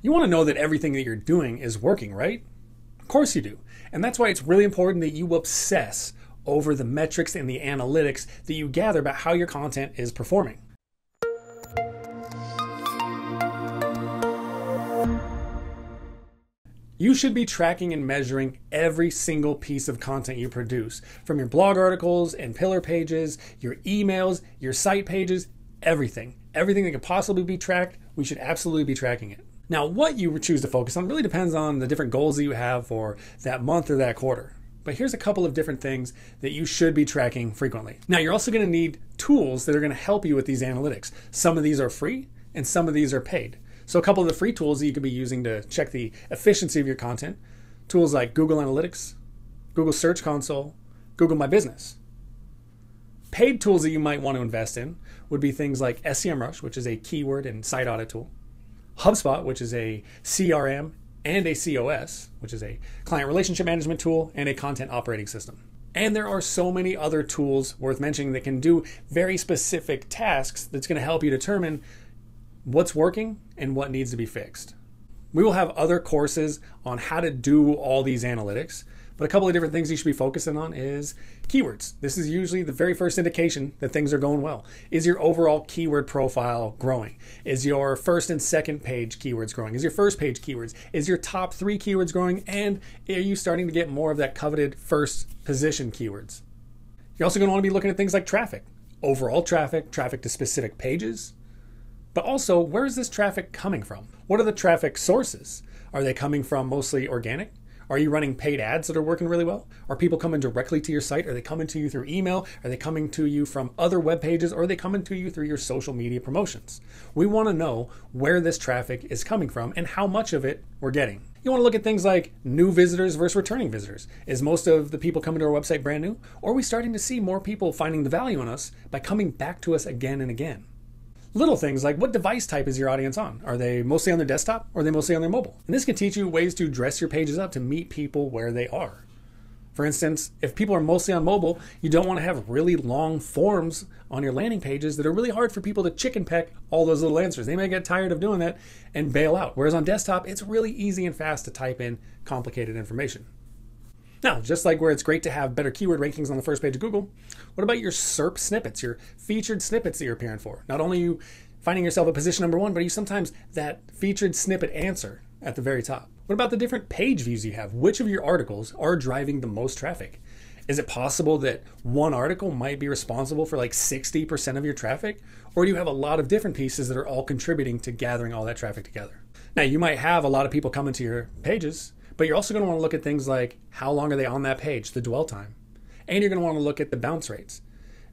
You want to know that everything that you're doing is working, right? Of course you do. And that's why it's really important that you obsess over the metrics and the analytics that you gather about how your content is performing. You should be tracking and measuring every single piece of content you produce, from your blog articles and pillar pages, your emails, your site pages, everything. Everything that could possibly be tracked, we should absolutely be tracking it. Now, what you choose to focus on really depends on the different goals that you have for that month or that quarter. But here's a couple of different things that you should be tracking frequently. Now, you're also going to need tools that are going to help you with these analytics. Some of these are free and some of these are paid. So a couple of the free tools that you could be using to check the efficiency of your content, tools like Google Analytics, Google Search Console, Google My Business. Paid tools that you might want to invest in would be things like SEMrush, which is a keyword and site audit tool, HubSpot, which is a CRM and a COS, which is a client relationship management tool and a content operating system. And there are so many other tools worth mentioning that can do very specific tasks that's going to help you determine what's working and what needs to be fixed. We will have other courses on how to do all these analytics, but a couple of different things you should be focusing on is keywords. This is usually the very first indication that things are going well. Is your overall keyword profile growing? Is your first and second page keywords growing? Is your first page keywords? Is your top 3 keywords growing? And are you starting to get more of that coveted first position keywords? You're also going to want to be looking at things like traffic. Overall traffic, traffic to specific pages. But also, where is this traffic coming from? What are the traffic sources? Are they coming from mostly organic? Are you running paid ads that are working really well? Are people coming directly to your site? Are they coming to you through email? Are they coming to you from other web pages? Or are they coming to you through your social media promotions? We want to know where this traffic is coming from and how much of it we're getting. You want to look at things like new visitors versus returning visitors. Is most of the people coming to our website brand new? Or are we starting to see more people finding the value in us by coming back to us again and again? Little things like, what device type is your audience on? Are they mostly on their desktop or are they mostly on their mobile? And this can teach you ways to dress your pages up to meet people where they are. For instance, if people are mostly on mobile, you don't want to have really long forms on your landing pages that are really hard for people to chicken peck all those little answers. They may get tired of doing that and bail out. Whereas on desktop, it's really easy and fast to type in complicated information. Now, just like where it's great to have better keyword rankings on the first page of Google, what about your SERP snippets, your featured snippets that you're appearing for? Not only are you finding yourself at position number 1, but are you sometimes that featured snippet answer at the very top? What about the different page views you have? Which of your articles are driving the most traffic? Is it possible that one article might be responsible for like 60% of your traffic? Or do you have a lot of different pieces that are all contributing to gathering all that traffic together? Now, you might have a lot of people coming to your pages, but you're also going to want to look at things like how long are they on that page, the dwell time. And you're going to want to look at the bounce rates.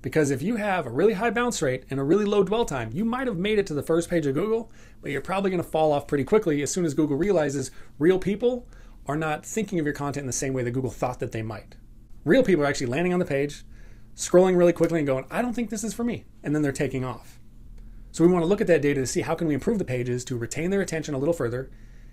Because if you have a really high bounce rate and a really low dwell time, you might have made it to the first page of Google, but you're probably going to fall off pretty quickly as soon as Google realizes real people are not thinking of your content in the same way that Google thought that they might. Real people are actually landing on the page, scrolling really quickly and going, I don't think this is for me. And then they're taking off. So we want to look at that data to see how can we improve the pages to retain their attention a little further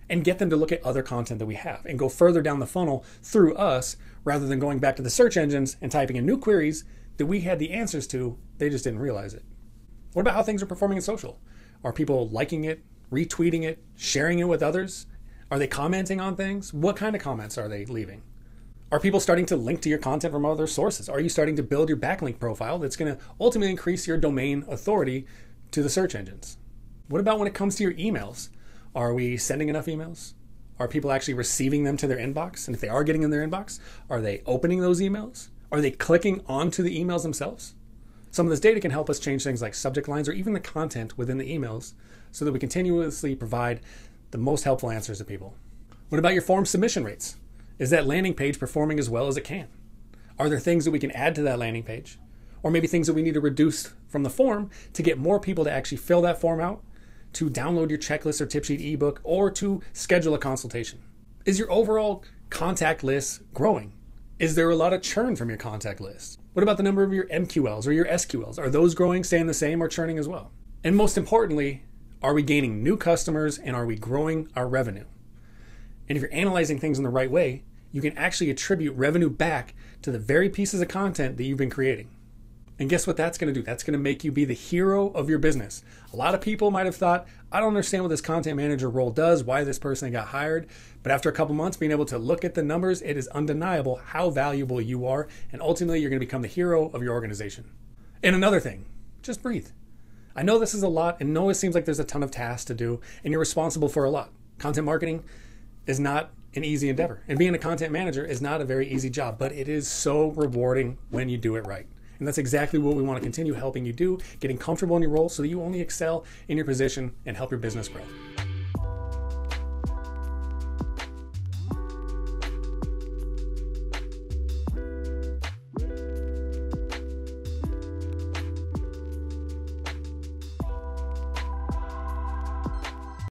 and get them to look at other content that we have and go further down the funnel through us rather than going back to the search engines and typing in new queries that we had the answers to, they just didn't realize it. What about how things are performing in social? Are people liking it, retweeting it, sharing it with others? Are they commenting on things? What kind of comments are they leaving? Are people starting to link to your content from other sources? Are you starting to build your backlink profile that's going to ultimately increase your domain authority to the search engines? What about when it comes to your emails? Are we sending enough emails? Are people actually receiving them to their inbox? And if they are getting in their inbox, are they opening those emails? Are they clicking onto the emails themselves? Some of this data can help us change things like subject lines or even the content within the emails so that we continuously provide the most helpful answers to people. What about your form submission rates? Is that landing page performing as well as it can? Are there things that we can add to that landing page? Or maybe things that we need to reduce from the form to get more people to actually fill that form out, to download your checklist or tip sheet ebook, or to schedule a consultation? Is your overall contact list growing? Is there a lot of churn from your contact list? What about the number of your MQLs or your SQLs? Are those growing, staying the same, or churning as well? And most importantly, are we gaining new customers and are we growing our revenue? And if you're analyzing things in the right way, you can actually attribute revenue back to the very pieces of content that you've been creating. And guess what that's going to do? That's going to make you be the hero of your business. A lot of people might have thought, I don't understand what this content manager role does, why this person got hired. But after a couple months being able to look at the numbers, it is undeniable how valuable you are. And ultimately, you're going to become the hero of your organization. And another thing, just breathe. I know this is a lot and know it seems like there's a ton of tasks to do and you're responsible for a lot. Content marketing is not an easy endeavor. And being a content manager is not a very easy job, but it is so rewarding when you do it right. And that's exactly what we want to continue helping you do, getting comfortable in your role so that you only excel in your position and help your business grow.